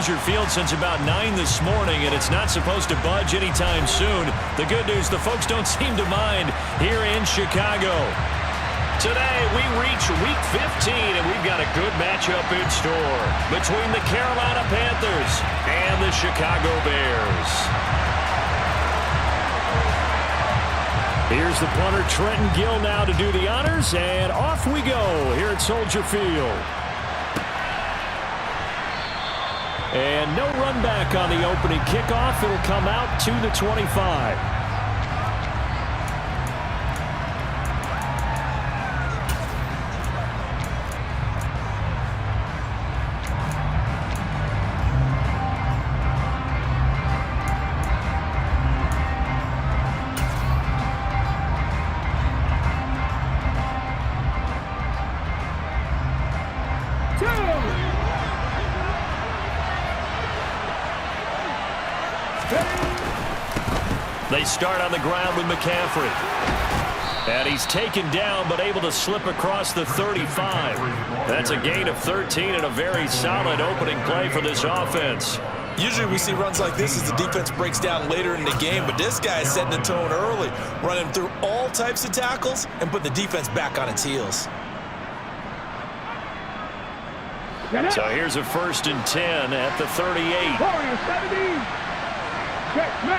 Soldier Field since about 9 this morning, and it's not supposed to budge anytime soon. The good news, the folks don't seem to mind here in Chicago. Today, we reach Week 15, and we've got a good matchup in store between the Carolina Panthers and the Chicago Bears. Here's the punter, Trenton Gill, now to do the honors, and off we go here at Soldier Field. And no run back on the opening kickoff. It'll come out to the 25. They start on the ground with McCaffrey. And he's taken down but able to slip across the 35. That's a gain of 13 and a very solid opening play for this offense. Usually we see runs like this as the defense breaks down later in the game, but this guy is setting the tone early, running through all types of tackles and put the defense back on its heels. So here's a 1st and 10 at the 38.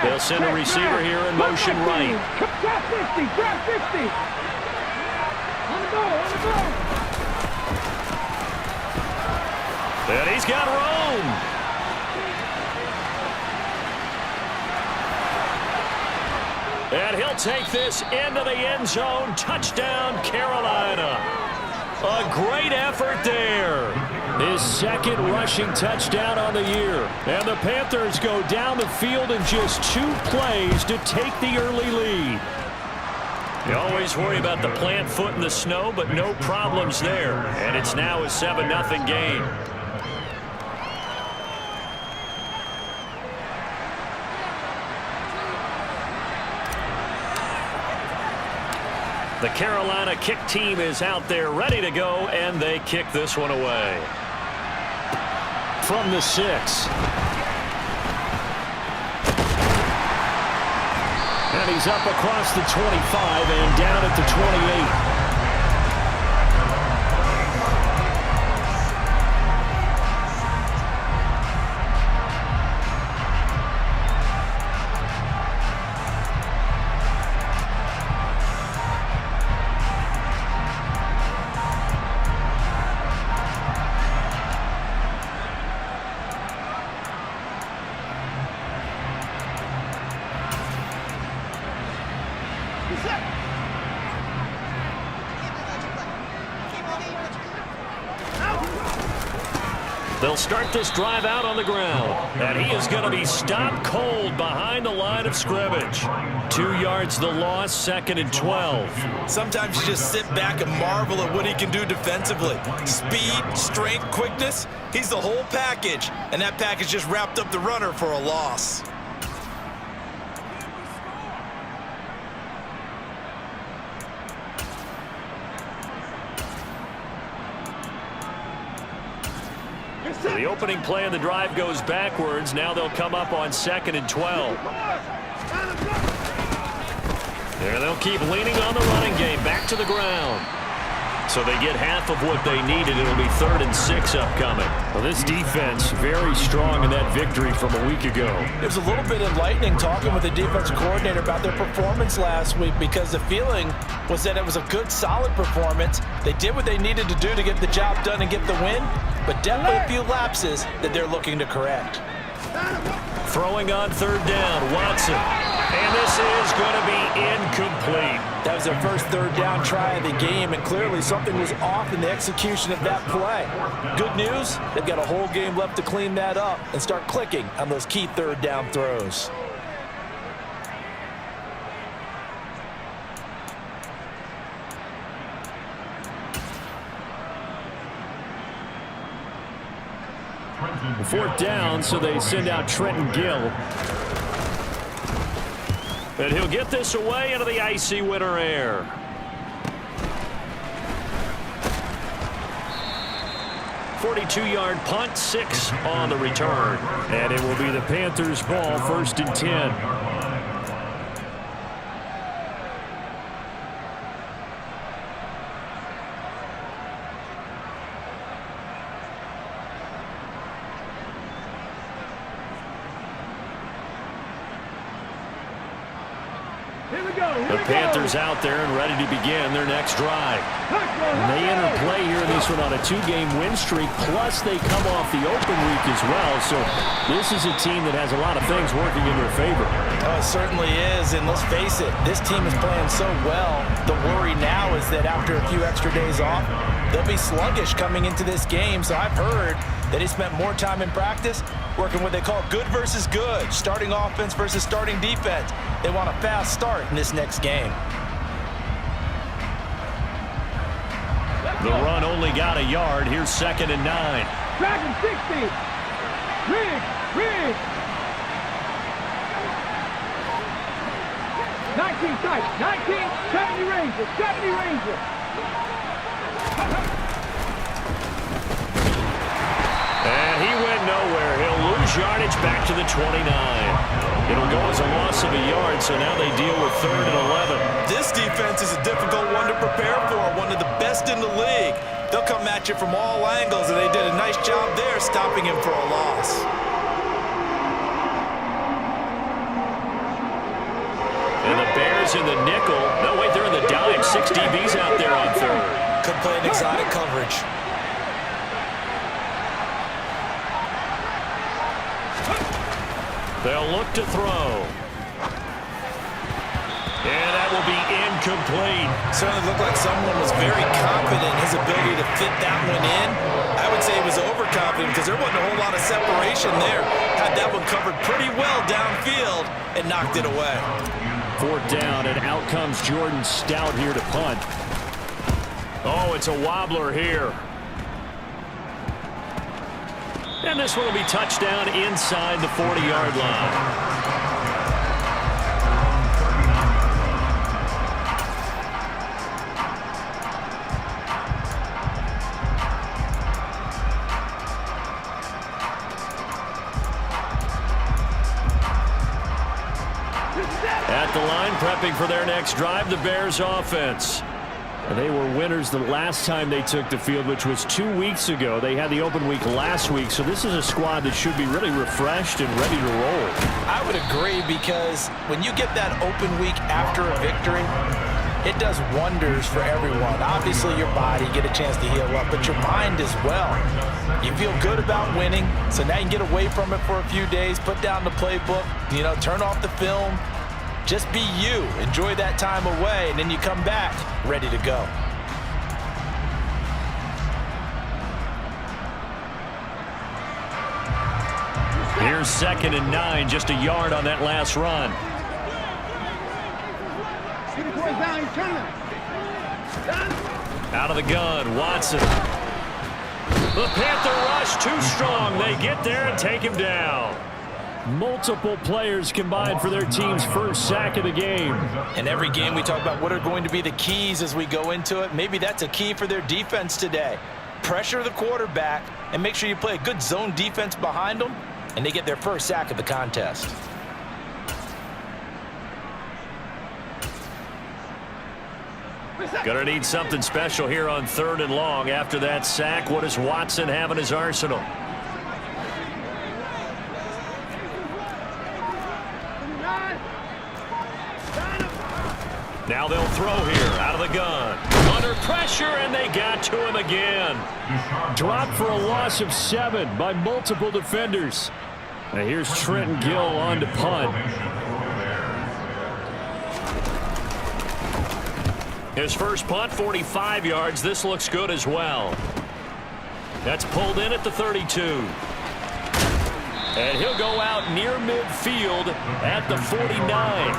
They'll send a receiver here in motion right. Drop 50, drop 50. On the go. And he's got room. And he'll take this into the end zone. Touchdown, Carolina. A great effort there. His second rushing touchdown on the year. And the Panthers go down the field in just 2 plays to take the early lead. You always worry about the plant foot in the snow, but no problems there. And it's now a 7-0 game. The Carolina kick team is out there ready to go, and they kick this one away. From the 6. And he's up across the 25 and down at the 28. They'll start this drive out on the ground. And he is going to be stopped cold behind the line of scrimmage. 2 yards the loss, 2nd and 12. Sometimes you just sit back and marvel at what he can do defensively. Speed, strength, quickness. He's the whole package. And that package just wrapped up the runner for a loss. The opening play of the drive goes backwards. Now they'll come up on 2nd and 12. There they'll keep leaning on the running game. Back to the ground. So they get half of what they needed. It'll be 3rd and 6 upcoming. Well, this defense very strong in that victory from a week ago. It was a little bit enlightening talking with the defensive coordinator about their performance last week, because the feeling was that it was a good, solid performance. They did what they needed to do to get the job done and get the win, but definitely a few lapses that they're looking to correct. Throwing on 3rd down, Watson. And this is going to be incomplete. That was their first 3rd down try of the game, and clearly something was off in the execution of that play. Good news, they've got a whole game left to clean that up and start clicking on those key 3rd down throws. Fourth down, so they send out Trenton Gill. And he'll get this away into the icy winter air. 42-yard punt, 6 on the return. And it will be the Panthers' ball, 1st and 10. The Panthers out there and ready to begin their next drive. And they enter play here in this one on a 2-game win streak, plus they come off the open week as well. So this is a team that has a lot of things working in their favor. Oh, it certainly is, and let's face it, this team is playing so well. The worry now is that after a few extra days off, they'll be sluggish coming into this game. So I've heard that he spent more time in practice working what they call good versus good, starting offense versus starting defense. They want a fast start in this next game. The run only got a yard. Here's 2nd and 9. Dragon 60. Rig. 19 tight. 19. 70 Rangers. 70 Rangers. And he went nowhere. He'll lose yardage back to the 29. It'll go as a loss of a yard, so now they deal with 3rd and 11. This defense is a difficult one to prepare for, one of the best in the league. They'll come at you from all angles, and they did a nice job there stopping him for a loss. And the Bears in the nickel. No, wait, they're in the dime. 6 DBs out there on 3rd. Could play an exotic coverage. They'll look to throw. And that will be incomplete. Certainly looked like someone was very confident in his ability to fit that one in. I would say he was overconfident because there wasn't a whole lot of separation there. Had that one covered pretty well downfield and knocked it away. 4th down, and out comes Jordan Stout here to punt. Oh, it's a wobbler here. And this one will be touchdown inside the 40-yard line. At the line, prepping for their next drive, the Bears offense. They were winners the last time they took the field, which was 2 weeks ago. They had the open week last week, so this is a squad that should be really refreshed and ready to roll. I would agree, because when you get that open week after a victory, it does wonders for everyone. Obviously, your body, get a chance to heal up, but your mind as well. You feel good about winning, so now you can get away from it for a few days, put down the playbook, turn off the film. Just be you. Enjoy that time away, and then you come back ready to go. Here's 2nd and 9, just a yard on that last run. Out of the gun, Watson. The Panther rush too strong. They get there and take him down. Multiple players combined for their team's first sack of the game. In every game we talk about what are going to be the keys as we go into it. Maybe that's a key for their defense today. Pressure the quarterback and make sure you play a good zone defense behind them, and they get their first sack of the contest. Gonna need something special here on 3rd and long. After that sack, what does Watson have in his arsenal? Now they'll throw here, out of the gun. Under pressure, and they got to him again. Dropped for a loss of 7 by multiple defenders. Now here's Trenton Gill on to punt. His first punt, 45 yards. This looks good as well. That's pulled in at the 32. And he'll go out near midfield at the 49.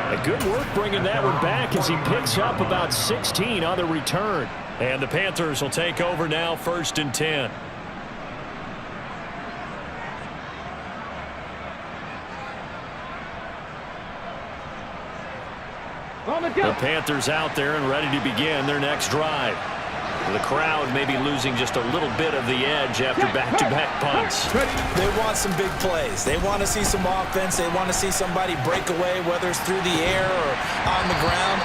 A good work bringing that one back as he picks up about 16 on the return. And the Panthers will take over now, 1st and 10. The Panthers out there and ready to begin their next drive. The crowd may be losing just a little bit of the edge after back-to-back punts. They want some big plays. They want to see some offense. They want to see somebody break away, whether it's through the air or on the ground.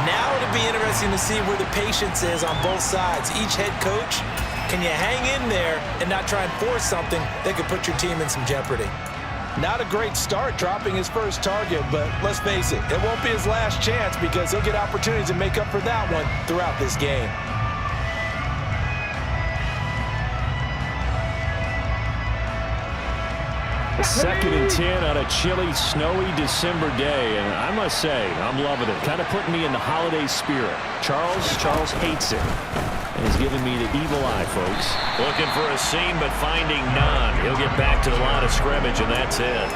Now it'll be interesting to see where the patience is on both sides. Each head coach, can you hang in there and not try and force something that could put your team in some jeopardy? Not a great start dropping his first target, but let's face it, it won't be his last chance because he'll get opportunities to make up for that one throughout this game. Second and 10 on a chilly, snowy December day, and I must say, I'm loving it. Kind of putting me in the holiday spirit. Charles hates it. And he's giving me the evil eye, folks. Looking for a seam, but finding none. He'll get back to the line of scrimmage, and that's it.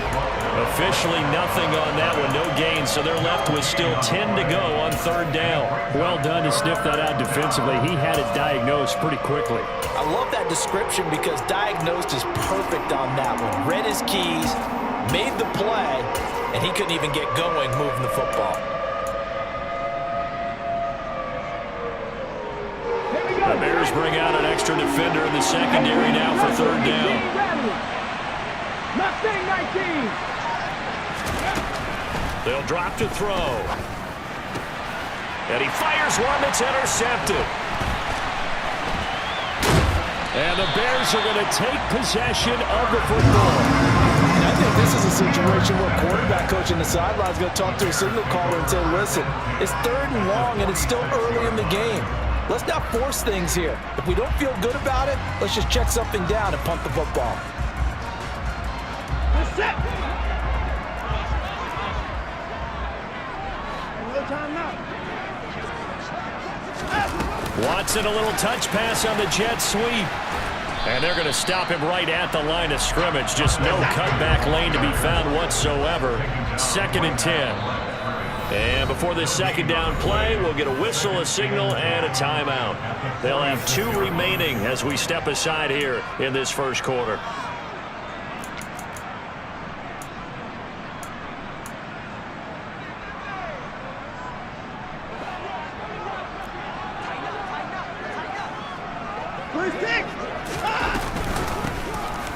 Officially nothing on that one, no gain, so they're left with still 10 to go on third down. Well done to sniff that out defensively. He had it diagnosed pretty quickly. I love that description because diagnosed is perfect on that one. Read his keys, made the play, and he couldn't even get going moving the football. The Bears bring out an extra defender in the secondary now for third down. Mustang 19. They'll drop to throw. And he fires one that's intercepted. And the Bears are going to take possession of the football. And I think this is a situation where quarterback coach in the sideline is going to talk to a signal caller and say, listen, it's third and long and it's still early in the game. Let's not force things here. If we don't feel good about it, let's just check something down and punt the football. Set. No time now. Watson, a little touch pass on the jet sweep. And they're going to stop him right at the line of scrimmage. Just no cutback lane to be found whatsoever. Second and 10. And before this second down play, we'll get a whistle, a signal, and a timeout. They'll have 2 remaining as we step aside here in this first quarter.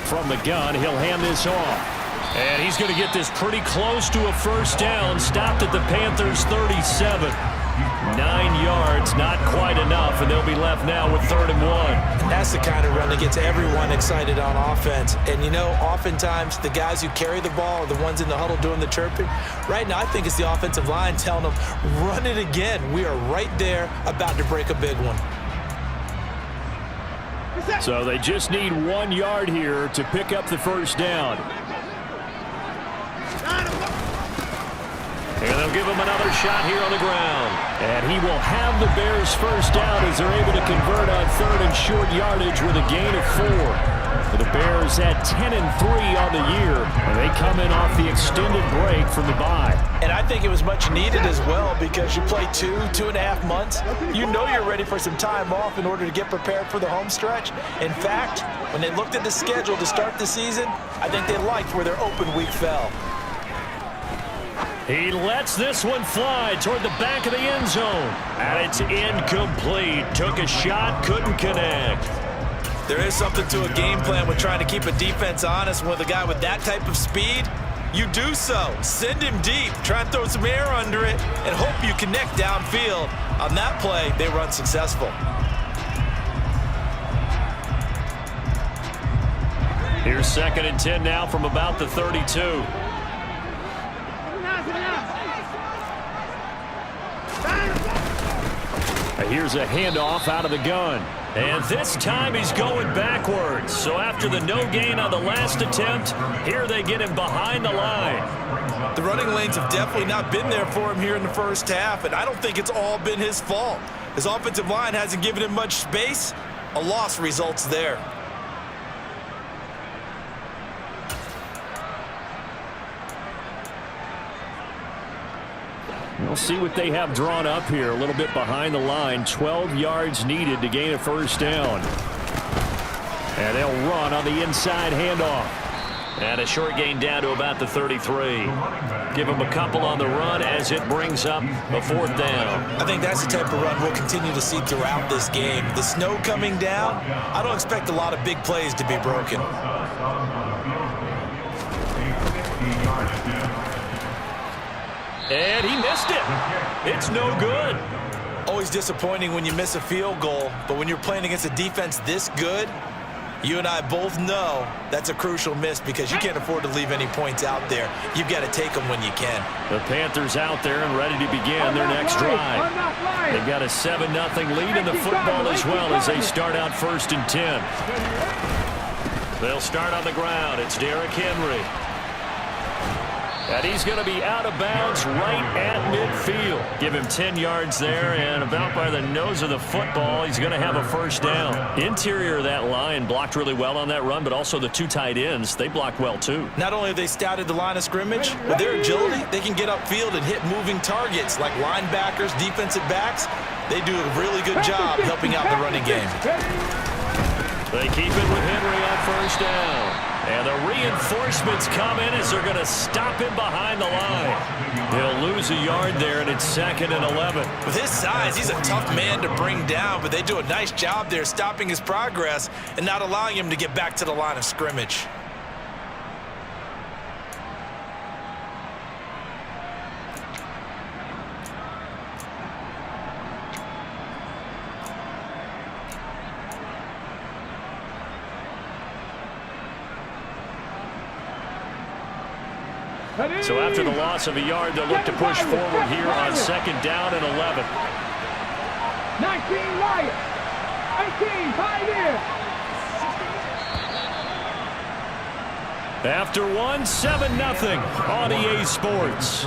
From the gun, he'll hand this off. And he's going to get this pretty close to a first down. Stopped at the Panthers' 37. 9 yards, not quite enough, and they'll be left now with 3rd and 1. That's the kind of run that gets everyone excited on offense. And, you know, oftentimes the guys who carry the ball are the ones in the huddle doing the chirping. Right now, I think it's the offensive line telling them, run it again. We are right there about to break a big one. So they just need 1 yard here to pick up the first down. And they'll give him another shot here on the ground. And he will have the Bears first down as they're able to convert on 3rd and short yardage with a gain of 4. The Bears at 10-3 on the year, and they come in off the extended break from the bye. And I think it was much needed as well because you play 2.5 months. You know you're ready for some time off in order to get prepared for the home stretch. In fact, when they looked at the schedule to start the season, I think they liked where their open week fell. He lets this one fly toward the back of the end zone. And it's incomplete. Took a shot, couldn't connect. There is something to a game plan with trying to keep a defense honest with a guy with that type of speed. You do so. Send him deep. Try and throw some air under it and hope you connect downfield. On that play, they were unsuccessful. Here's 2nd and 10 now from about the 32. Here's a handoff out of the gun. And this time he's going backwards. So after the no gain on the last attempt, here they get him behind the line. The running lanes have definitely not been there for him here in the first half, and I don't think it's all been his fault. His offensive line hasn't given him much space. A loss results there. We'll see what they have drawn up here. A little bit behind the line. 12 yards needed to gain a first down. And they'll run on the inside handoff. And a short gain down to about the 33. Give him a couple on the run as it brings up a 4th down. I think that's the type of run we'll continue to see throughout this game. The snow coming down, I don't expect a lot of big plays to be broken. And he missed it. It's no good. Always disappointing when you miss a field goal, but when you're playing against a defense this good, you and I both know that's a crucial miss because you can't afford to leave any points out there. You've got to take them when you can. The Panthers out there and ready to begin their next drive. They've got a 7-0 lead in the football as well as they start out 1st and 10. They'll start on the ground. It's Derrick Henry. And he's going to be out of bounds right at midfield. Give him 10 yards there, and about by the nose of the football, he's going to have a 1st down. Interior of that line blocked really well on that run, but also the 2 tight ends, they blocked well too. Not only have they scouted the line of scrimmage, with their agility, they can get upfield and hit moving targets like linebackers, defensive backs. They do a really good job helping out the running game. They keep it with Henry on 1st down. And the reinforcements come in as they're going to stop him behind the line. He'll lose a yard there, and it's 2nd and 11. With his size, he's a tough man to bring down, but they do a nice job there stopping his progress and not allowing him to get back to the line of scrimmage. So after the loss of a yard, they'll look to push forward here on 2nd down and 11. 19 Wyatt. 18 Pioneer. After 7-0 on EA Sports.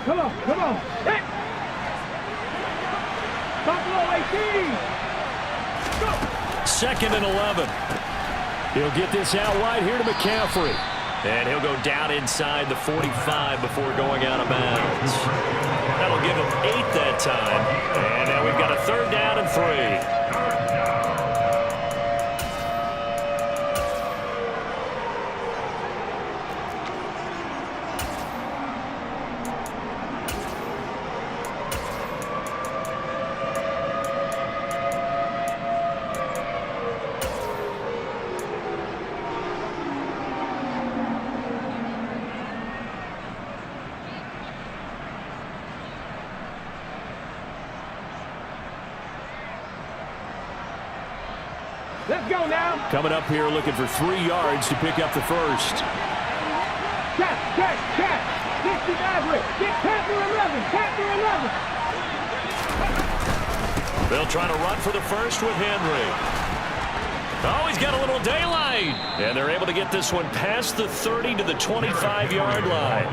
Come on. Hit. Buffalo 18. Go. 2nd and 11. He'll get this out wide here to McCaffrey. And he'll go down inside the 45 before going out of bounds. That'll give him 8 that time. And now we've got a 3rd down and 3. Let's go now. Coming up here looking for 3 yards to pick up the 1st. Check. 60 Maverick. Get Panther 11. Panther 11. They'll try to run for the 1st with Henry. Oh, he's got a little daylight. And they're able to get this one past the 30 to the 25-yard line.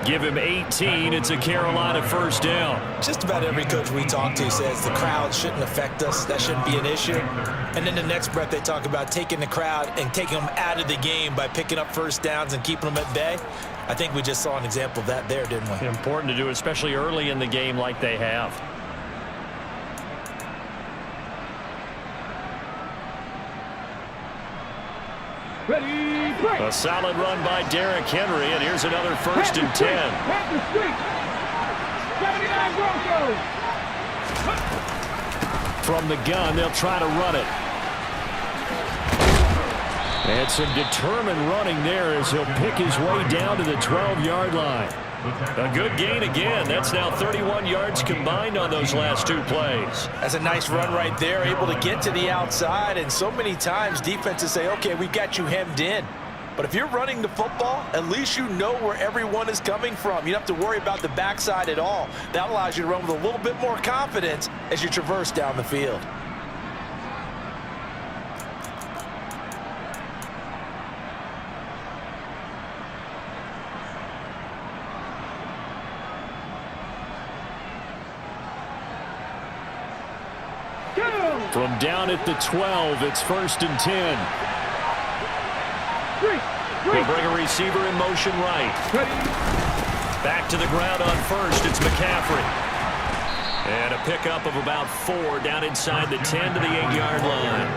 Give him 18. It's a Carolina 1st down. Just about every coach we talk to says the crowd shouldn't affect us. That shouldn't be an issue. And then the next breath they talk about taking the crowd and taking them out of the game by picking up 1st downs and keeping them at bay. I think we just saw an example of that there, didn't we? Important to do, especially early in the game like they have. Ready, break. A solid run by Derrick Henry, and here's another 1st and 10. Panther streak. 79 Broncos. From the gun, they'll try to run it. And some determined running there as he'll pick his way down to the 12-yard line. A good gain again. That's now 31 yards combined on those last 2 plays. That's a nice run right there, able to get to the outside. And so many times defenses say, okay, we've got you hemmed in. But if you're running the football, at least you know where everyone is coming from. You don't have to worry about the backside at all. That allows you to run with a little bit more confidence as you traverse down the field. From down at the 12, it's 1st and 10. He'll bring a receiver in motion right. Back to the ground on 1st, it's McCaffrey. And a pickup of about 4 down inside the 10 to the 8-yard line.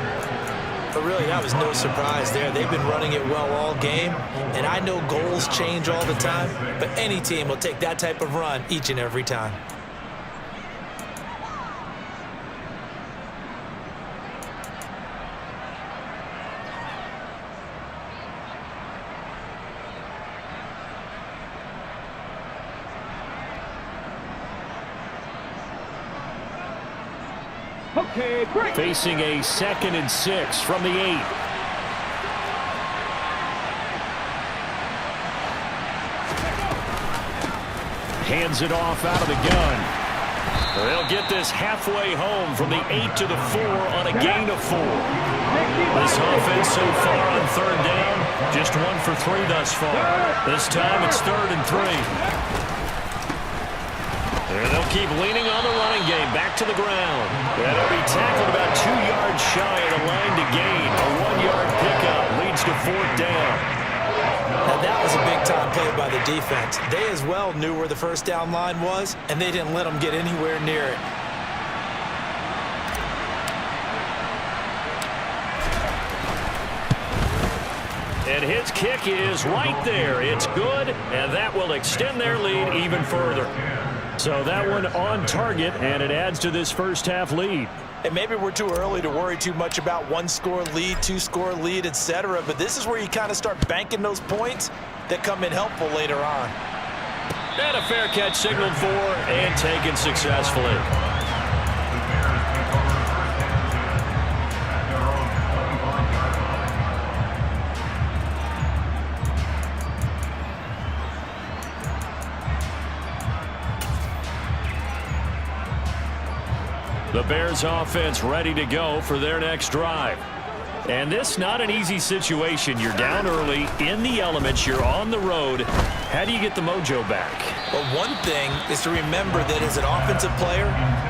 But really, that was no surprise there. They've been running it well all game, and I know goals change all the time, but any team will take that type of run each and every time. Okay, break. Facing a 2nd and 6 from the 8. Hands it off out of the gun. They'll get this halfway home from the 8 to the 4 on a gain of 4. This offense so far on 3rd down, just 1 for 3 thus far. This time it's 3rd and 3. And they'll keep leaning on the running game. Back to the ground. And he'll be tackled about 2 yards shy of the line to gain. A 1-yard pickup leads to 4th down. Now that was a big-time play by the defense. They as well knew where the 1st down line was, and they didn't let them get anywhere near it. And his kick is right there. It's good, and that will extend their lead even further. So that one on target, and it adds to this first half lead. And maybe we're too early to worry too much about 1-score lead, 2-score lead, etc. But this is where you kind of start banking those points that come in helpful later on. And a fair catch signaled for and taken successfully. The Bears offense ready to go for their next drive. And this not an easy situation. You're down early, in the elements, you're on the road. How do you get the mojo back? Well, one thing is to remember that as an offensive player,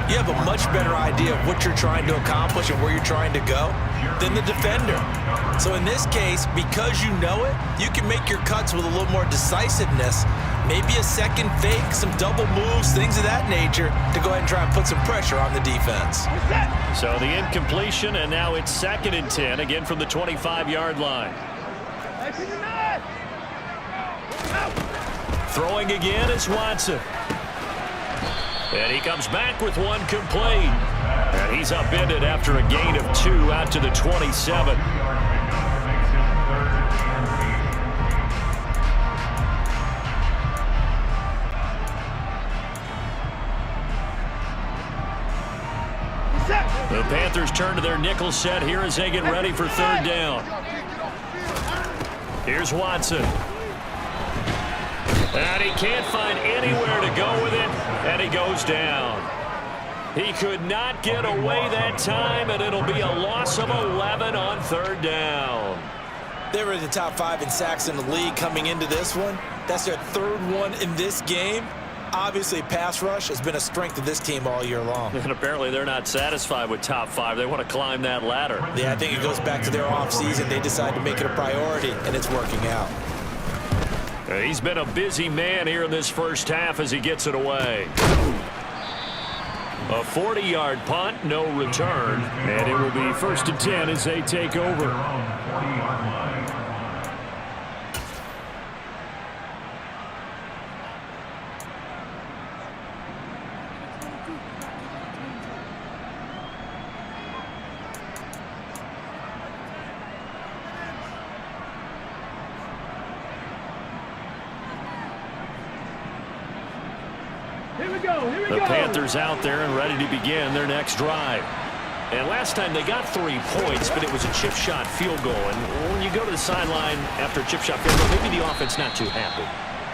you have a much better idea of what you're trying to accomplish and where you're trying to go than the defender. So in this case, because you know it, you can make your cuts with a little more decisiveness. Maybe a second fake, some double moves, things of that nature to go ahead and try and put some pressure on the defense. So the incompletion, and now it's 2nd and 10, again from the 25-yard line. Throwing again is Watson. And he comes back with one complete. And he's upended after a gain of 2 out to the 27. The Panthers turn to their nickel set here as they get ready for 3rd down. Here's Watson. And he can't find anywhere to go with it, and he goes down. He could not get away that time, and it'll be a loss of 11 on 3rd down. They were in the top 5 in sacks in the league coming into this one. That's their 3rd one in this game. Obviously, pass rush has been a strength of this team all year long. And apparently they're not satisfied with top 5. They want to climb that ladder. Yeah, I think it goes back to their offseason. They decided to make it a priority, and it's working out. He's been a busy man here in this first half as he gets it away. A 40-yard punt, no return, and it will be 1st and 10 as they take over. The Panthers out there and ready to begin their next drive. And last time they got 3 points, but it was a chip shot field goal. And when you go to the sideline after a chip shot field goal, maybe the offense not too happy.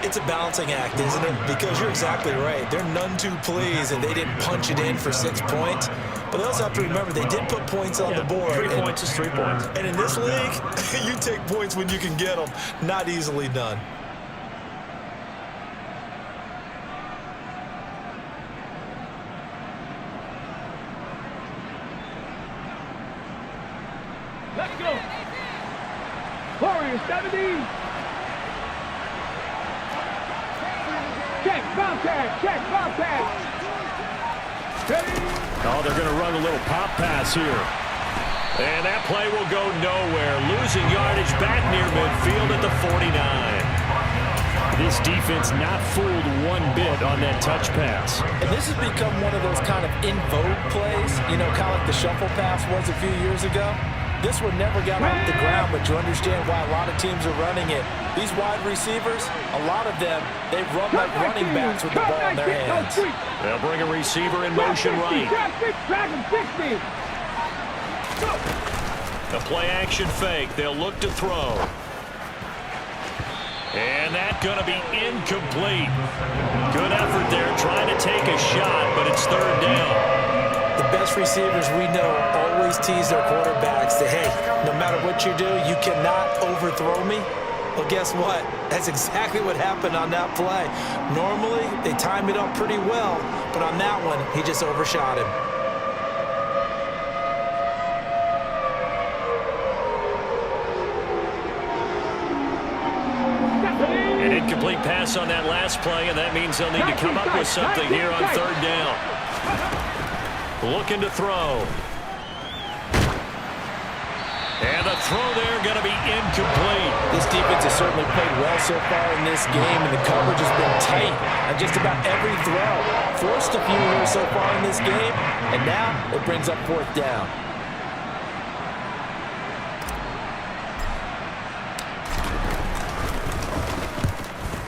It's a balancing act, isn't it? Because you're exactly right. They're none too pleased, and they didn't punch it in for 6 points. But they also have to remember they did put points on the board. 3 points is 3 points. And in this league, you take points when you can get them. Not easily done. Let's go. Warriors 70. Check, bomb tag, check, bomb tag. Oh, they're going to run a little pop pass here. And that play will go nowhere. Losing yardage back near midfield at the 49. This defense not fooled one bit on that touch pass. And this has become one of those kind of in vogue plays, you know, kind of like the shuffle pass was a few years ago. This one never got off the ground, but you understand why a lot of teams are running it. These wide receivers, a lot of them, they run like running backs with the ball in their hands. They'll bring a receiver in motion right. The play action fake. They'll look to throw. And that's going to be incomplete. Good effort there trying to take a shot, but it's third down. The best receivers we know always tease their quarterbacks that, hey, no matter what you do, you cannot overthrow me. Well, guess what? That's exactly what happened on that play. Normally, they time it up pretty well, but on that one, he just overshot him. An incomplete pass on that last play, and that means they'll need to come up with something here on third down. Looking to throw. And the throw there going to be incomplete. This defense has certainly played well so far in this game, and the coverage has been tight on just about every throw. Forced a few here so far in this game, and now it brings up fourth down.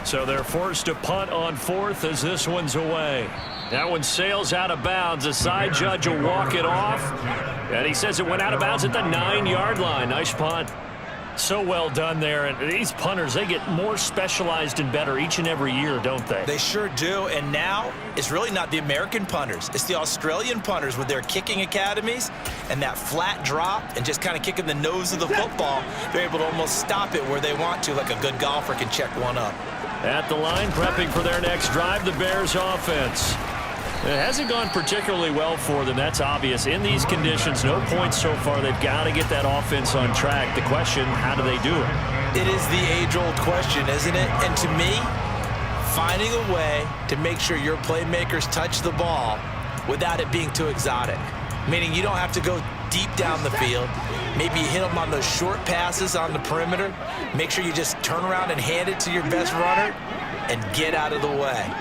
So they're forced to punt on fourth as this one's away. That one sails out of bounds. The side judge will walk it off. And he says it went out of bounds at the 9-yard line. Nice punt. So well done there. And these punters, they get more specialized and better each and every year, don't they? They sure do. And now it's really not the American punters. It's the Australian punters with their kicking academies and that flat drop and just kind of kicking the nose of the football. They're able to almost stop it where they want to, like a good golfer can check one up. At the line, prepping for their next drive, the Bears offense. It hasn't gone particularly well for them. That's obvious. In these conditions, no points so far. They've got to get that offense on track. The question, how do they do it? It is the age-old question, isn't it? And to me, finding a way to make sure your playmakers touch the ball without it being too exotic. Meaning you don't have to go deep down the field. Maybe you hit them on those short passes on the perimeter. Make sure you just turn around and hand it to your best runner and get out of the way.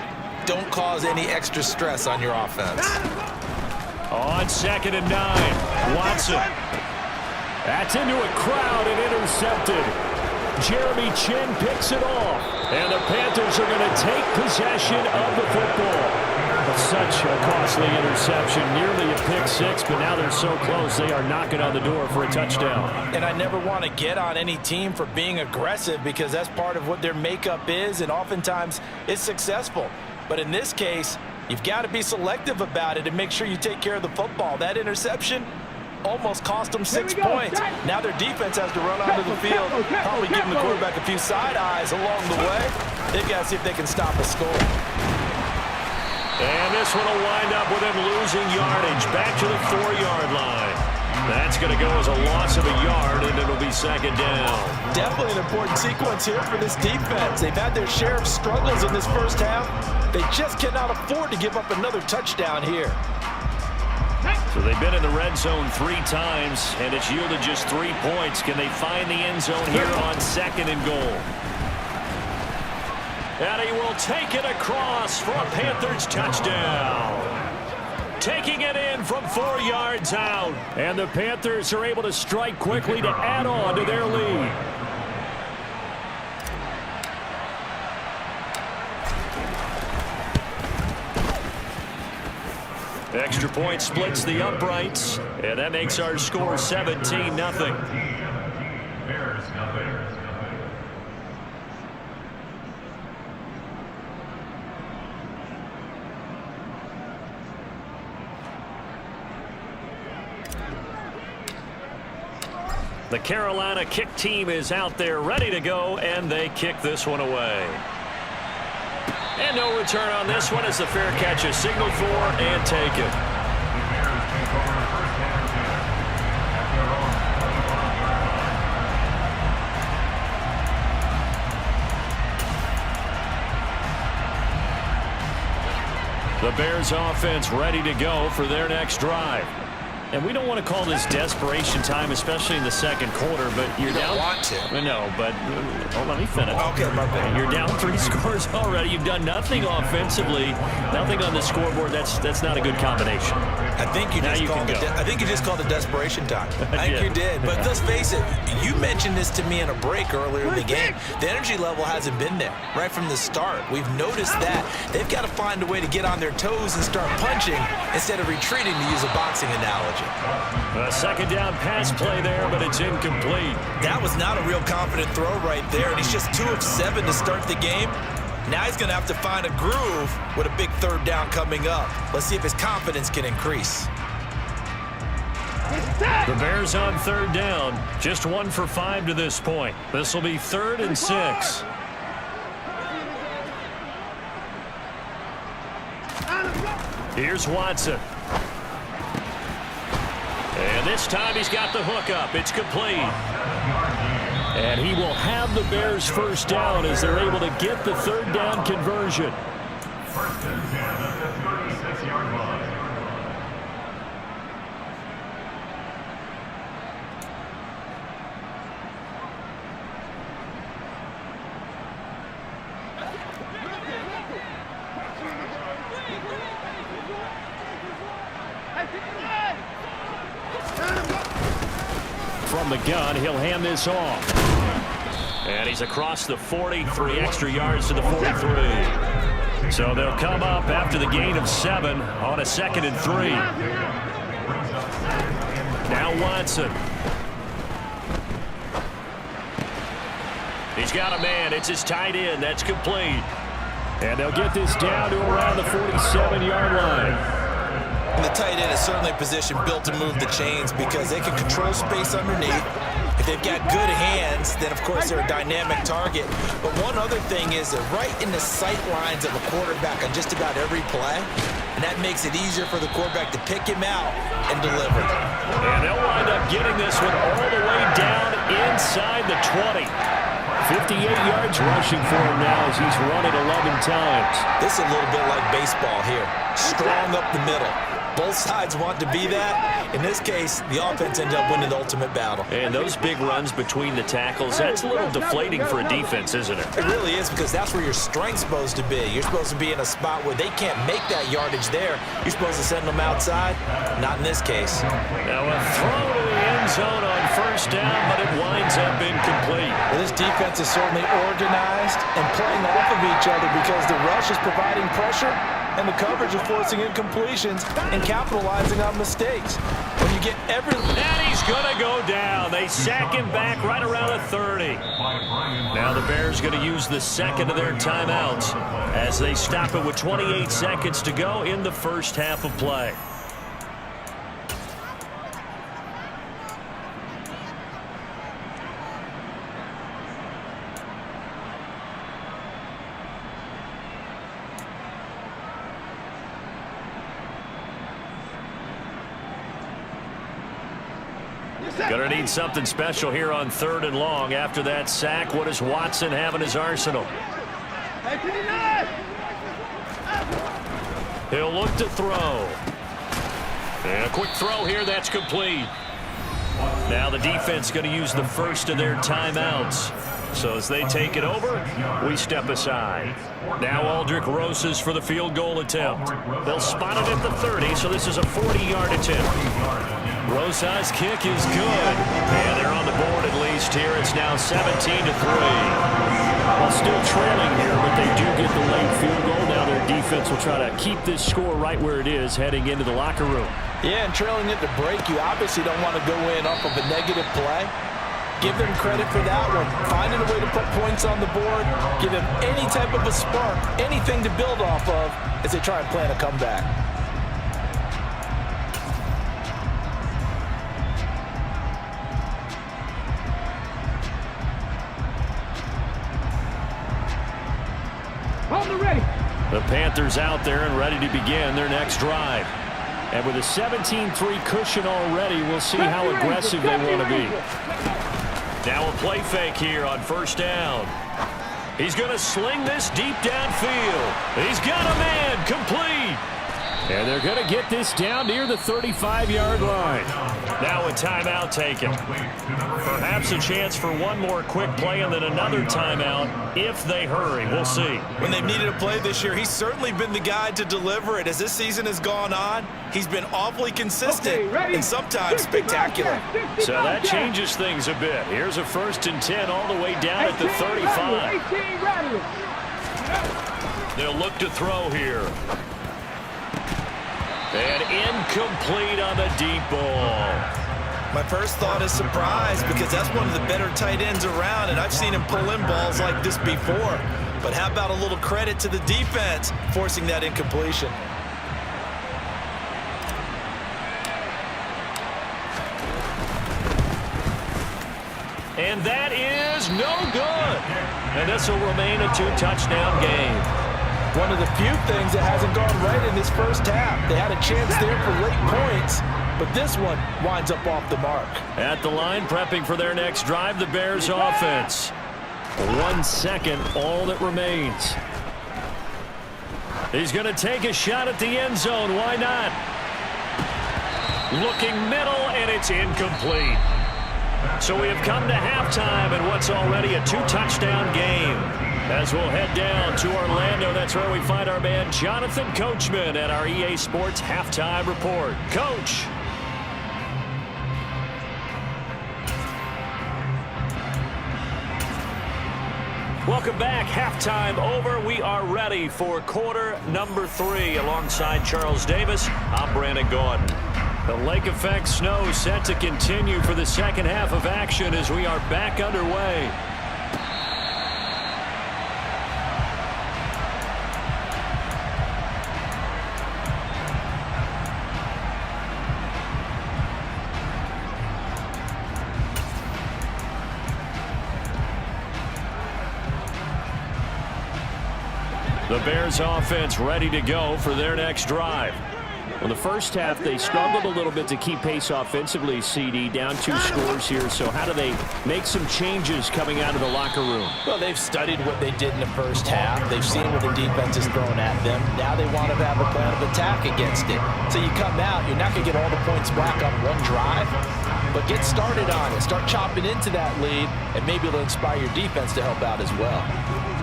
Don't cause any extra stress on your offense. On 2nd and 9, Watson. That's into a crowd and intercepted. Jeremy Chin picks it off. And the Panthers are going to take possession of the football. Such a costly interception, nearly a pick six, but now they're so close they are knocking on the door for a touchdown. And I never want to get on any team for being aggressive because that's part of what their makeup is, and oftentimes it's successful. But in this case, you've got to be selective about it and make sure you take care of the football. That interception almost cost them 6 points. Now their defense has to run onto the field, probably giving the quarterback a few side eyes along the way. They've got to see if they can stop a score. And this one will wind up with him losing yardage back to the 4-yard line. That's going to go as a loss of a yard, and it'll be 2nd down. Definitely an important sequence here for this defense. They've had their share of struggles in this first half. They just cannot afford to give up another touchdown here. So they've been in the red zone 3 times, and it's yielded just 3 points. Can they find the end zone here on 2nd and goal? And he will take it across for a Panthers touchdown. Taking it in from 4 yards out. And the Panthers are able to strike quickly to add on to their lead. Extra point splits the uprights, and that makes our score 17-0. The Carolina kick team is out there ready to go, and they kick this one away. And no return on this one as the fair catch is signaled for and taken. The Bears offense ready to go for their next drive. And we don't want to call this desperation time, especially in the second quarter, but you're down. You don't want to. No, but let me finish. Okay, my bad. You're down 3 scores already. You've done nothing offensively, nothing on the scoreboard. That's not a good combination. I think you just called it desperation time. I think you did. But let's face it, you mentioned this to me in a break earlier in the game. The energy level hasn't been there right from the start. We've noticed that. They've got to find a way to get on their toes and start punching instead of retreating, to use a boxing analogy. A second down pass play there, but it's incomplete. That was not a real confident throw right there, and he's just 2 of 7 to start the game. Now he's going to have to find a groove with a big third down coming up. Let's see if his confidence can increase. The Bears on third down, just 1 for 5 to this point. This will be 3rd and 6. Here's Watson. And this time he's got the hook up. It's complete. And he will have the Bears first down as they're able to get the third down conversion. First and 10 at the 36-yard line. From the gun, he'll hand this off. And he's across the 40, 3 extra yards to the 43. So they'll come up after the gain of 7 on a 2nd and 3. Now Watson. He's got a man. It's his tight end. That's complete. And they'll get this down to around the 47-yard line. And the tight end is certainly a position built to move the chains because they can control space underneath. If they've got good hands, then, of course, they're a dynamic target. But one other thing is they're right in the sight lines of a quarterback on just about every play, and that makes it easier for the quarterback to pick him out and deliver. And they'll wind up getting this one all the way down inside the 20. 58 yards rushing for him now as he's run it 11 times. This is a little bit like baseball here. Strong up the middle. Both sides want to be that. In this case, the offense ended up winning the ultimate battle. And those big runs between the tackles, that's a little deflating for a defense, isn't it? It really is, because that's where your strength's supposed to be. You're supposed to be in a spot where they can't make that yardage there. You're supposed to send them outside. Not in this case. Now a throw to the end zone on first down, but it winds up incomplete. Well, this defense is certainly organized and playing off of each other because the rush is providing pressure and the coverage is forcing incompletions and capitalizing on mistakes. When you get everything... And he's going to go down. They sack him back right around the 30. Now the Bears going to use the second of their timeouts as they stop it with 28 seconds to go in the first half of play. Going to need something special here on 3rd and long. After that sack, what does Watson have in his arsenal? He'll look to throw. And a quick throw here, that's complete. Now the defense going to use the first of their timeouts. So as they take it over, we step aside. Now Aldrich Rosas for the field goal attempt. They'll spot it at the 30, so this is a 40-yard attempt. Rosas' kick is good. And they're on the board at least here. It's now 17-3. Well, still trailing here, but they do get the late field goal. Now their defense will try to keep this score right where it is heading into the locker room. Yeah, and trailing at the break, you obviously don't want to go in off of a negative play. Give them credit for that one. Finding a way to put points on the board. Give them any type of a spark, anything to build off of as they try and plan a comeback. The Panthers out there and ready to begin their next drive. And with a 17-3 cushion already, we'll see how aggressive they want to be. Now a play fake here on first down. He's going to sling this deep downfield. He's got a man complete. And they're going to get this down near the 35-yard line. Now a timeout taken. Perhaps a chance for one more quick play and then another timeout if they hurry. We'll see. When they've needed a play this year, he's certainly been the guy to deliver it. As this season has gone on, he's been awfully consistent and sometimes spectacular. So that changes things a bit. Here's a 1st and 10 all the way down at the 35. They'll look to throw here. And incomplete on the deep ball. My first thought is surprise because that's one of the better tight ends around, and I've seen him pull in balls like this before. But how about a little credit to the defense forcing that incompletion? And that is no good. And this will remain a 2-touchdown game. One of the few things that hasn't gone right in this first half. They had a chance there for late points, but this one winds up off the mark. At the line, prepping for their next drive, the Bears offense. 1 second, all that remains. He's going to take a shot at the end zone. Why not? Looking middle, and it's incomplete. So we have come to halftime in what's already a 2-touchdown game. As we'll head down to Orlando, that's where we find our man Jonathan Coachman at our EA Sports Halftime Report. Coach. Welcome back. Halftime over. We are ready for quarter number 3 alongside Charles Davis. I'm Brandon Gordon. The lake effect snow set to continue for the second half of action as we are back underway. The Bears offense ready to go for their next drive. Well, the first half, they struggled a little bit to keep pace offensively, CD, down 2 scores here. So how do they make some changes coming out of the locker room? Well, they've studied what they did in the first half. They've seen what the defense is throwing at them. Now they want to have a plan of attack against it. So you come out, you're not going to get all the points back on one drive, but get started on it. Start chopping into that lead, and maybe it'll inspire your defense to help out as well.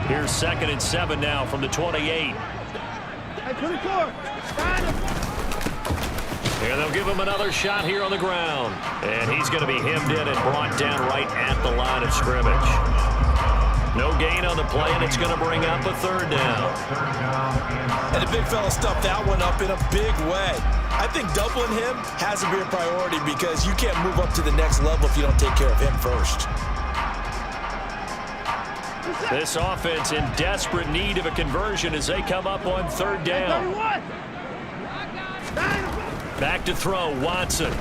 Here's 2nd and 7 now from the 28. And they'll give him another shot here on the ground. And he's going to be hemmed in and brought down right at the line of scrimmage. No gain on the play, and it's going to bring up a 3rd down. And the big fella stuffed that one up in a big way. I think doubling him has to be a priority because you can't move up to the next level if you don't take care of him first. This offense in desperate need of a conversion as they come up on 3rd down. Back to throw, Watson.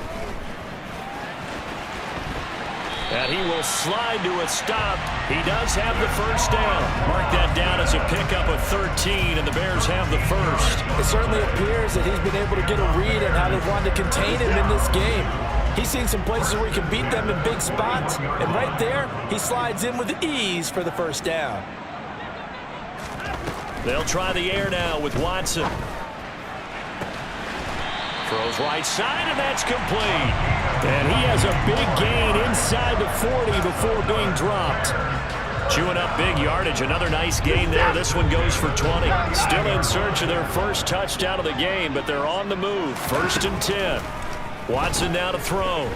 And he will slide to a stop. He does have the 1st down. Mark that down as a pickup of 13, and the Bears have the 1st. It certainly appears that he's been able to get a read on how they want to contain him in this game. He's seen some places where he can beat them in big spots, and right there, he slides in with ease for the 1st down. They'll try the air now with Watson. Throws right side, and that's complete. And he has a big gain inside the 40 before being dropped. Chewing up big yardage. Another nice gain there. This one goes for 20. Still in search of their 1st touchdown of the game, but they're on the move. 1st and 10. Watson now to throw.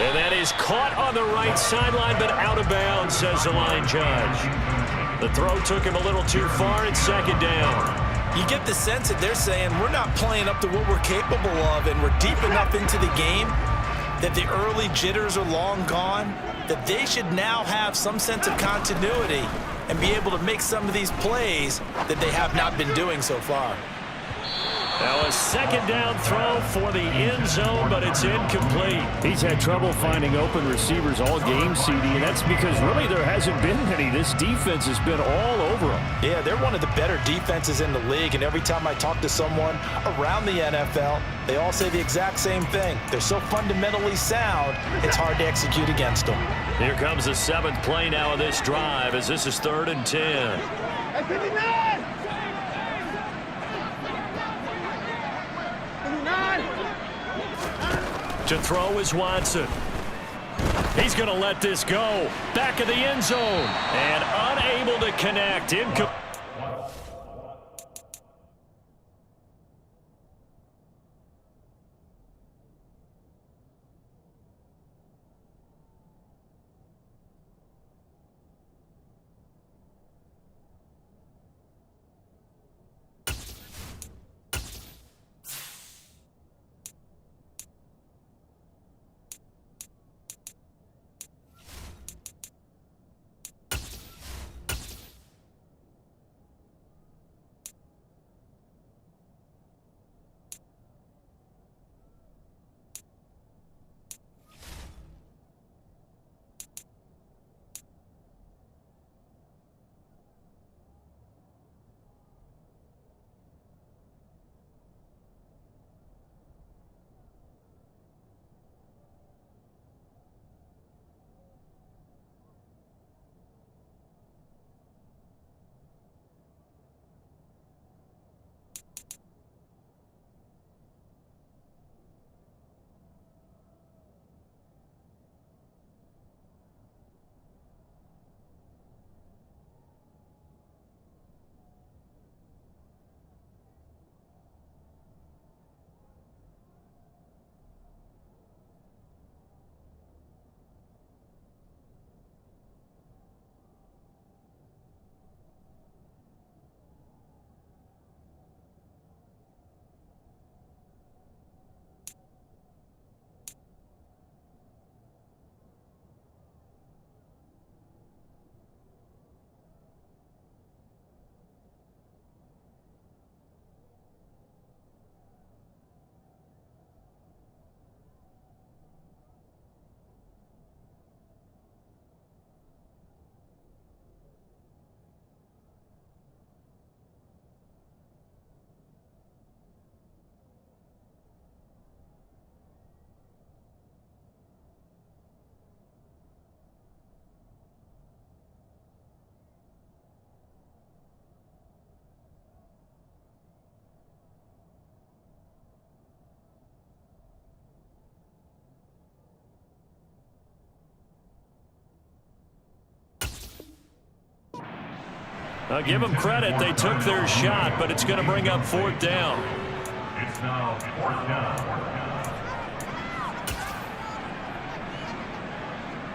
And that is caught on the right sideline, but out of bounds, says the line judge. The throw took him a little too far, and 2nd down. You get the sense that they're saying we're not playing up to what we're capable of, and we're deep enough into the game that the early jitters are long gone, that they should now have some sense of continuity and be able to make some of these plays that they have not been doing so far. Now a 2nd down throw for the end zone, but it's incomplete. He's had trouble finding open receivers all game, CD, and that's because really there hasn't been any. This defense has been all over them. Yeah, they're one of the better defenses in the league, and every time I talk to someone around the NFL, they all say the exact same thing. They're so fundamentally sound, it's hard to execute against them. Here comes the 7th play now of this drive as this is 3rd and 10. To throw is Watson. He's going to let this go. Back of the end zone. And unable to connect. I'll give them credit. They took their shot, but it's going to bring up 4th down. It's now 4th down.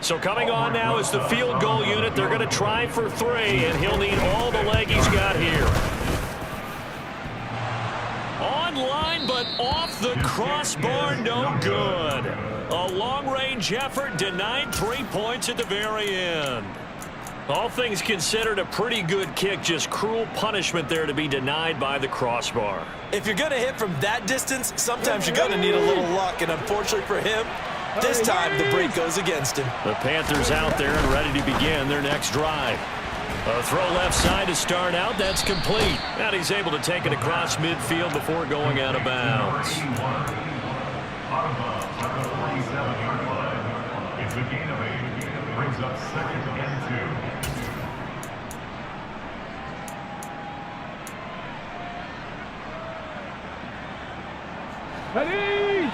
So coming on now is the field goal unit. They're going to try for 3, and he'll need all the leg he's got here. On line, but off the crossbar, no good. A long-range effort denied 3 points at the very end. All things considered, a pretty good kick, just cruel punishment there to be denied by the crossbar. If you're going to hit from that distance, sometimes you're going to need a little luck, and unfortunately for him, this time the break goes against him. The Panthers out there and ready to begin their next drive. A throw left side to start out, that's complete. And he's able to take it across midfield before going out of bounds. Out of bounds at the 47-yard line. It's a gain of 8. Brings up 2nd and 2. Ready!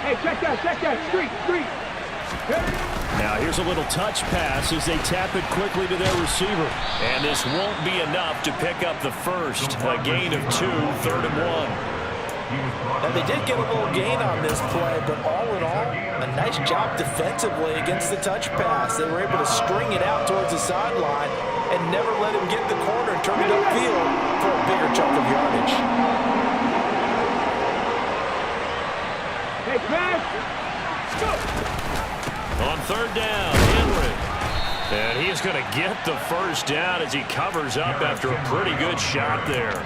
Hey, check that, street. Now here's a little touch pass as they tap it quickly to their receiver. And this won't be enough to pick up the first. A gain of 2, 3rd and 1. And they did get a little gain on this play, but all in all, a nice job defensively against the touch pass. They were able to string it out towards the sideline and never let him get the corner and turn it upfield for a bigger chunk of yardage. Hey, pass! Go! On 3rd down, Henry. And he's going to get the first down as he covers up after a pretty good shot there.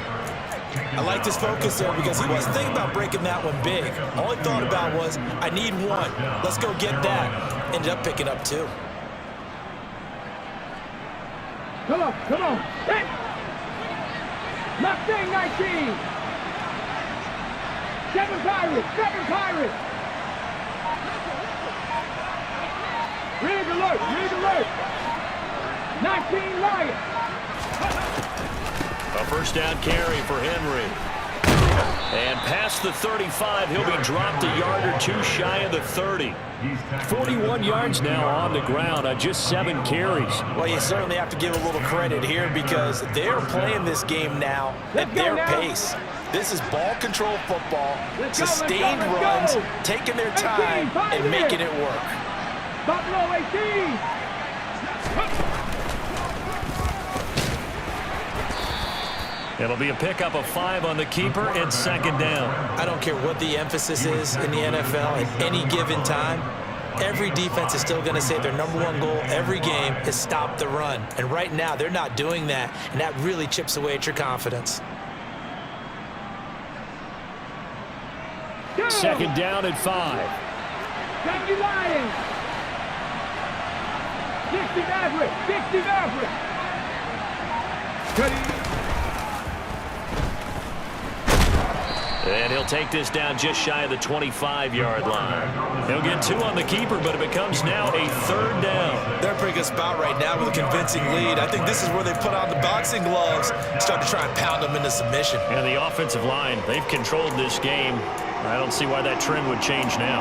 I liked his focus there because he wasn't thinking about breaking that one big. All he thought about was, I need 1. Let's go get that. Ended up picking up 2. Come on. Hit! Mustang 19! 7 Pirates! Rig alert! 19 Lions! A first down carry for Henry. And past the 35, he'll be dropped a yard or two shy of the 30. 41 yards now on the ground on just 7 carries. Well, you certainly have to give a little credit here because they're playing this game now at their pace. This is ball control football, sustained runs, taking their time and making it work. Buffalo 18. It'll be a pickup of 5 on the keeper and 2nd down. I don't care what the emphasis is in the NFL at any given time. Every defense is still going to say their #1 goal every game is stop the run. And right now, they're not doing that, and that really chips away at your confidence. 2nd down and 5. Johnny Lions. 60 Maverick. 60 Maverick. And he'll take this down just shy of the 25-yard line. He'll get 2 on the keeper, but it becomes now a 3rd down. They're in a pretty good spot right now with a convincing lead. I think this is where they put on the boxing gloves, start to try and pound them into submission. And the offensive line, they've controlled this game. I don't see why that trend would change now.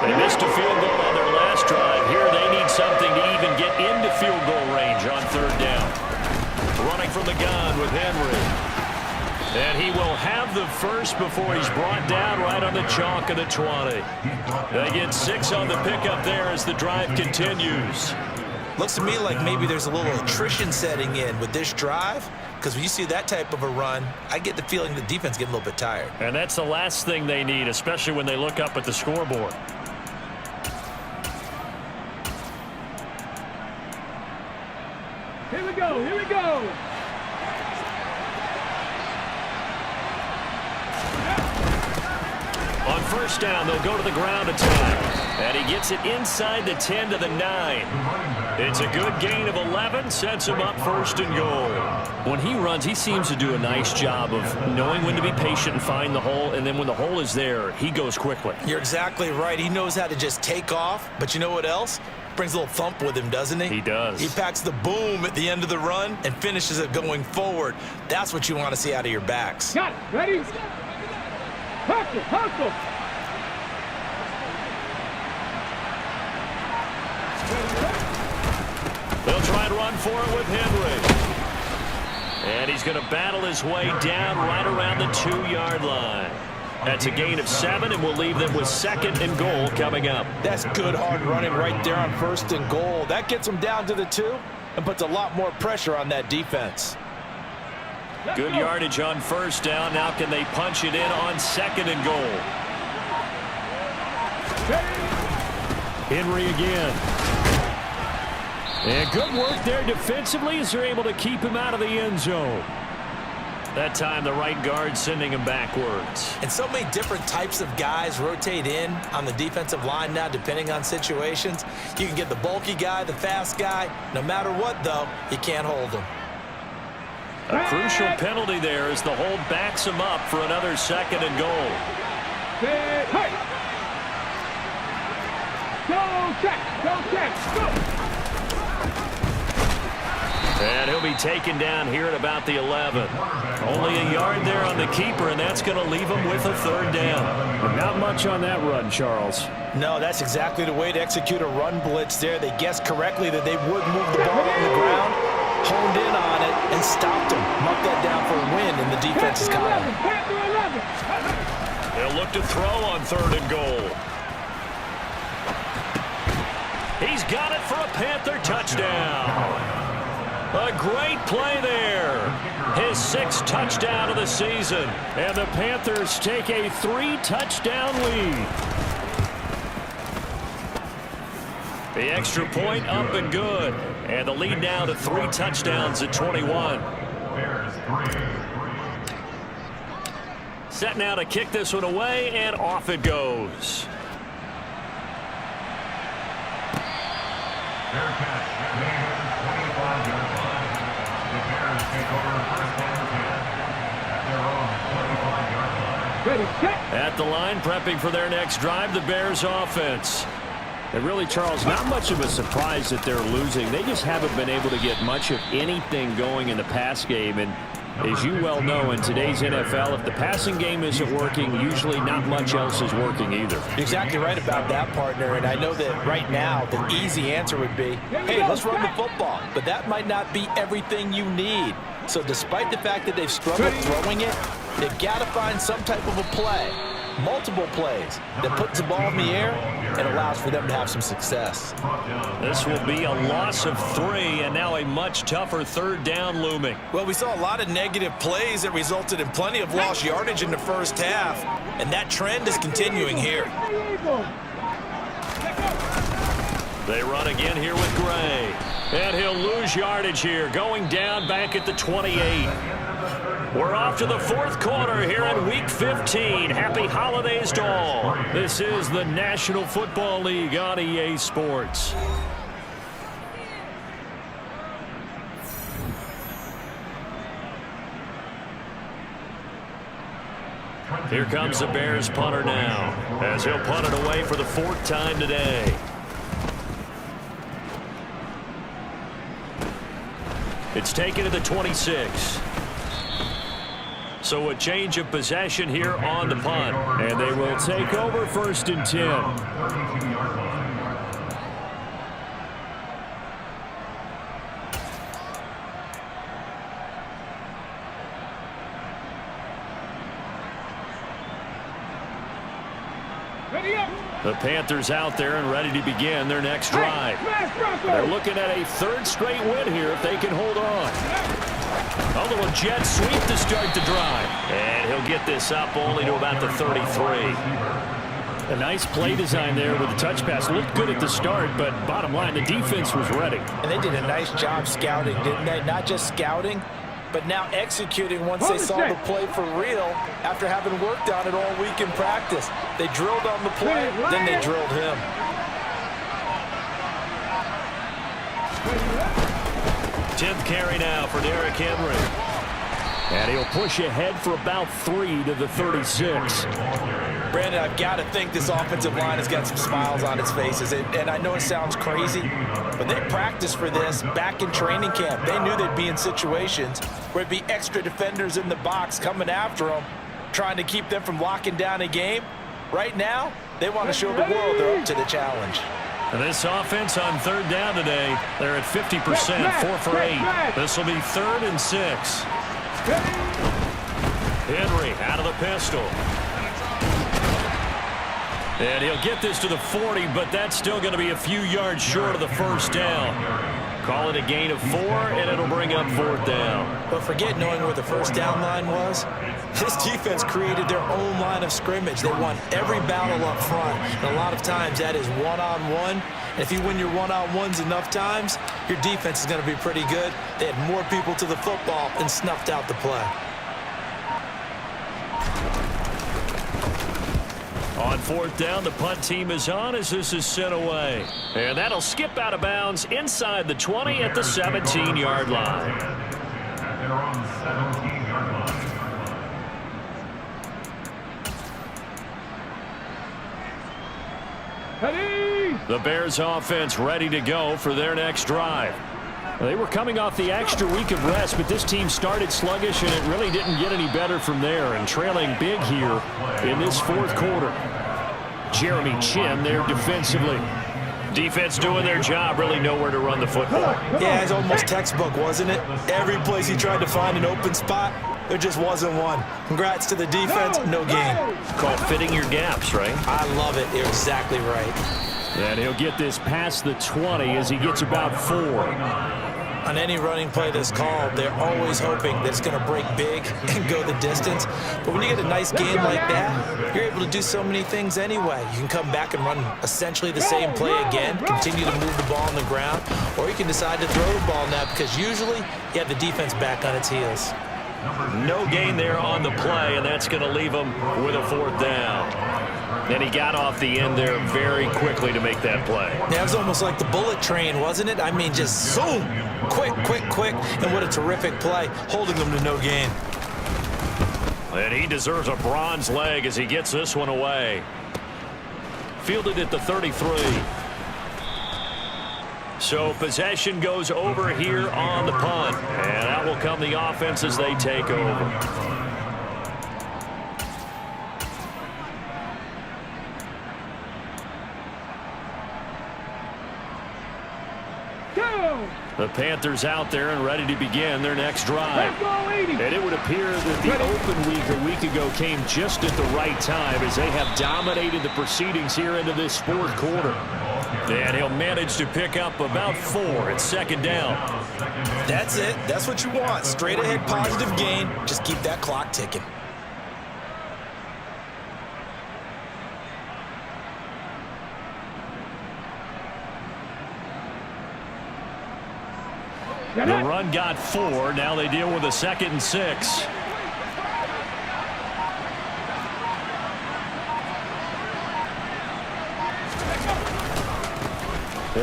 They missed a field goal on their last drive. Here they need something to even get into field goal range on 3rd down. Running from the gun with Henry. And he will have the first before he's brought down right on the chalk of the 20. They get 6 on the pickup there as the drive continues. Looks to me like maybe there's a little attrition setting in with this drive, because when you see that type of a run, I get the feeling the defense getting a little bit tired. And that's the last thing they need, especially when they look up at the scoreboard. Here we go. Here we go. On 1st down, they'll go to the ground attack. And he gets it inside the 10 to the 9. It's a good gain of 11, sets him up 1st and goal. When he runs, he seems to do a nice job of knowing when to be patient and find the hole, and then when the hole is there, he goes quickly. You're exactly right. He knows how to just take off, but you know what else? Brings a little thump with him, doesn't he? He does. He packs the boom at the end of the run and finishes it going forward. That's what you want to see out of your backs. Got it. Ready? Hustle, hustle. They'll try and run for it with Henry. And he's going to battle his way down right around the 2-yard line. That's a gain of 7, and we'll leave them with 2nd and goal coming up. That's good hard running right there on 1st and goal. That gets them down to the 2 and puts a lot more pressure on that defense. Good yardage on 1st down. Now can they punch it in on 2nd and goal? Henry again. And good work there defensively as they're able to keep him out of the end zone. That time the right guard sending him backwards. And so many different types of guys rotate in on the defensive line now depending on situations. You can get the bulky guy, the fast guy. No matter what, though, you can't hold him. A crucial penalty there as the hold backs him up for another 2nd and goal. Hey. Go check. Go. And he'll be taken down here at about the 11. Only a yard there on the keeper, and that's going to leave him with a 3rd down. But not much on that run, Charles. No, that's exactly the way to execute a run blitz there. They guessed correctly that they would move the ball on the ground, honed in on it, and stopped him. Marked that down for a win in the defense's column. They'll look to throw on 3rd and goal. He's got it for a Panther touchdown. A great play there. His 6th touchdown of the season. And the Panthers take a 3-touchdown lead. The extra point up and good. And the lead now to 3 touchdowns at 21. Set now to kick this one away, and off it goes. At the line, prepping for their next drive, the Bears offense. And really, Charles, not much of a surprise that they're losing. They just haven't been able to get much of anything going in the pass game. And As you well know, in today's NFL, if the passing game isn't working, usually not much else is working either. You're exactly right about that, partner, and I know that right now the easy answer would be, hey, let's run the football, but that might not be everything you need. So despite the fact that they've struggled throwing it, they've got to find some type of a play, multiple plays, that puts the ball in the air and allows for them to have some success. This will be a loss of 3, and now a much tougher third down looming. Well, we saw a lot of negative plays that resulted in plenty of lost yardage in the first half, and that trend is continuing here. They run again here with Gray, and he'll lose yardage here, going down back at the 28. We're off to the fourth quarter here in Week 15. Happy holidays to all. This is the National Football League on EA Sports. Here comes the Bears punter now, as he'll punt it away for the 4th time today. It's taken to the 26. So a change of possession here on the punt. And they will take over 1st and 10. The Panthers out there and ready to begin their next drive. They're looking at a 3rd straight win here if they can hold on. A little jet sweep to start the drive. And he'll get this up only to about the 33. A nice play design there with the touch pass. Looked good at the start, but bottom line, the defense was ready. And they did a nice job scouting, didn't they? Not just scouting, but now executing once they saw the play for real after having worked on it all week in practice. They drilled on the play, then they drilled him. Tenth carry now for Derrick Henry. And he'll push ahead for about 3 to the 36. Brandon, I've got to think this offensive line has got some smiles on its faces. And I know it sounds crazy, but they practiced for this back in training camp. They knew they'd be in situations where there'd be extra defenders in the box coming after them, trying to keep them from locking down a game. Right now, they want to show the world they're up to the challenge. And this offense on 3rd down today, they're at 50%, 4 for 8. This will be 3rd and 6. Henry out of the pistol. And he'll get this to the 40, but that's still going to be a few yards short of the 1st down. Call it a gain of 4, and it'll bring up 4th down. But forget knowing where the 1st down line was. This defense created their own line of scrimmage. They won every battle up front. And a lot of times that is one-on-one. And if you win your one-on-ones enough times, your defense is going to be pretty good. They had more people to the football and snuffed out the play. On 4th down, the punt team is on as this is sent away. And that'll skip out of bounds inside the 20 at the 17-yard line. They're on the 17-yard line. The Bears offense ready to go for their next drive. They were coming off the extra week of rest, but this team started sluggish, and it really didn't get any better from there, and trailing big here in this 4th quarter. Jeremy Chin there defensively. Defense doing their job, really nowhere to run the football. Yeah, it's almost textbook, wasn't it? Every place he tried to find an open spot, there just wasn't one. Congrats to the defense, no gain. Called fitting your gaps, right? I love it. You're exactly right. And he'll get this past the 20 as he gets about 4. On any running play that's called, they're always hoping that it's going to break big and go the distance. But when you get a nice game like that, you're able to do so many things anyway. You can come back and run essentially the same play again, continue to move the ball on the ground, or you can decide to throw the ball now because usually you have the defense back on its heels. No gain there on the play, and that's going to leave him with a 4th down. And he got off the end there very quickly to make that play. Yeah, it was almost like the bullet train, wasn't it? I mean, just zoom, quick, quick, quick, and what a terrific play, holding them to no gain. And he deserves a bronze leg as he gets this one away. Fielded at the 33. So possession goes over here on the punt. And out will come the offense as they take over. The Panthers out there and ready to begin their next drive. And it would appear that the open week a week ago came just at the right time as they have dominated the proceedings here into this fourth quarter. And he'll manage to pick up about 4 at second down. That's it. That's what you want. Straight ahead positive gain. Just keep that clock ticking. The run got 4. Now they deal with a 2nd and 6.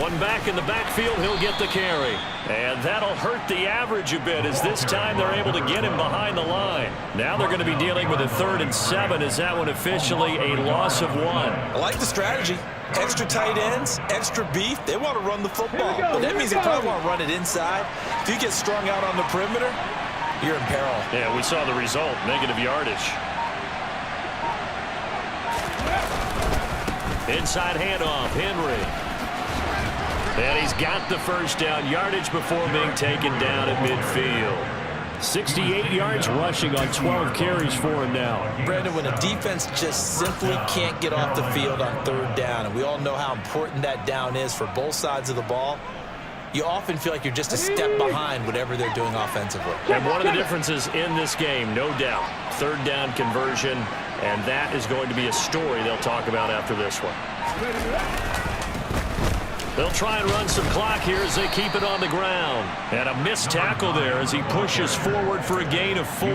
One back in the backfield, he'll get the carry. And that'll hurt the average a bit as this time they're able to get him behind the line. Now they're going to be dealing with a 3rd and 7. Is that one officially a loss of 1? I like the strategy. Extra tight ends, extra beef. They want to run the football, but that means they probably want to run it inside. If you get strung out on the perimeter, you're in peril. Yeah, we saw the result, negative yardage. Inside handoff, Henry. And he's got the first down, yardage before being taken down at midfield. 68 yards rushing on 12 carries for him now. Brandon, when a defense just simply can't get off the field on 3rd down, and we all know how important that down is for both sides of the ball, you often feel like you're just a step behind whatever they're doing offensively. And one of the differences in this game, no doubt, 3rd down conversion, and that is going to be a story they'll talk about after this one. They'll try and run some clock here as they keep it on the ground. And a missed tackle there as he pushes forward for a gain of 4.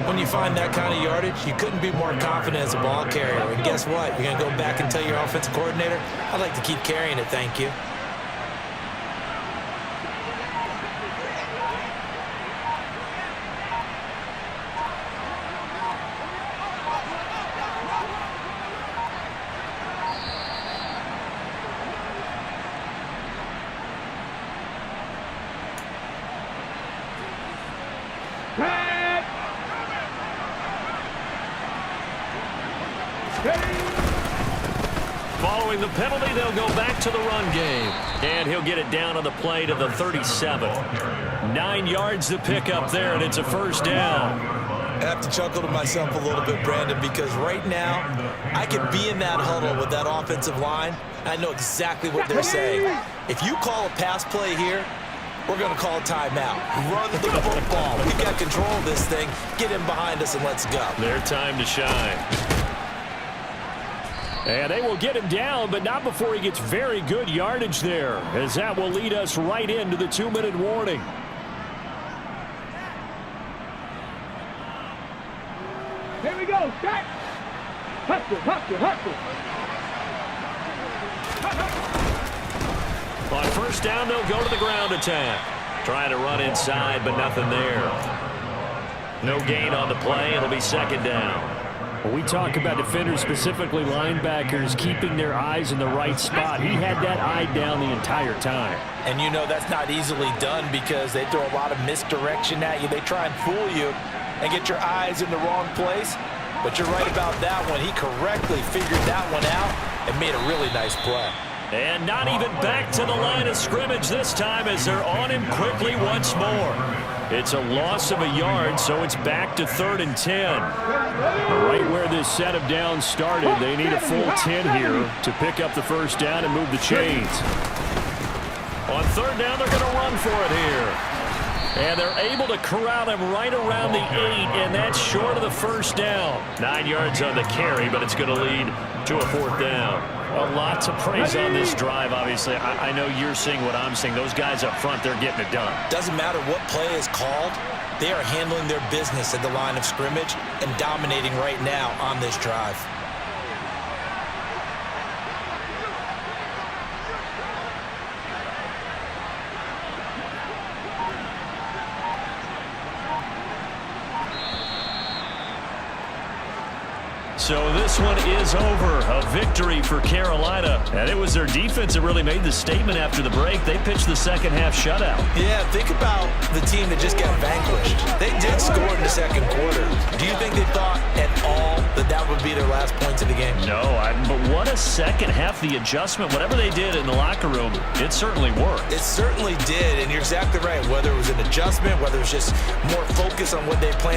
When you find that kind of yardage, you couldn't be more confident as a ball carrier. And guess what? You're going to go back and tell your offensive coordinator, I'd like to keep carrying it, thank you. Following the penalty, they'll go back to the run game. And he'll get it down on the play to the 37. 9 yards to pick up there, and it's a first down. I have to chuckle to myself a little bit, Brandon, because right now I can be in that huddle with that offensive line. I know exactly what they're saying. If you call a pass play here, we're going to call a timeout. Run the football. We've got control of this thing. Get him behind us and let's go. Their time to shine. And they will get him down, but not before he gets very good yardage there, as that will lead us right into the 2-minute warning. Here we go, Jack. Hustle, hustle, hustle. On first down, they'll go to the ground attack. Trying to run inside, but nothing there. No gain on the play. It'll be 2nd down. When we talk about defenders, specifically linebackers, keeping their eyes in the right spot, he had that eye down the entire time. And you know that's not easily done because they throw a lot of misdirection at you. They try and fool you and get your eyes in the wrong place. But you're right about that one. He correctly figured that one out and made a really nice play. And not even back to the line of scrimmage this time as they're on him quickly once more. It's a loss of a yard, so it's back to 3rd and 10. Right where this set of downs started, they need a full 10 here to pick up the first down and move the chains. On 3rd down, they're going to run for it here. And they're able to corral him right around the 8, and that's short of the first down. 9 yards on the carry, but it's going to lead to a 4th down. A lot to praise on this drive, obviously. I know you're seeing what I'm seeing. Those guys up front, they're getting it done. Doesn't matter what play is called. They are handling their business at the line of scrimmage and dominating right now on this drive. So this one is over. A victory for Carolina. And it was their defense that really made the statement after the break. They pitched the second half shutout. Yeah, think about the team that just got vanquished. They did score in the second quarter. Do you think they thought at all that that would be their last points of the game? No, but what a second half. The adjustment, whatever they did in the locker room, it certainly worked. It certainly did, and you're exactly right. Whether it was an adjustment, whether it was just more focus on what they planned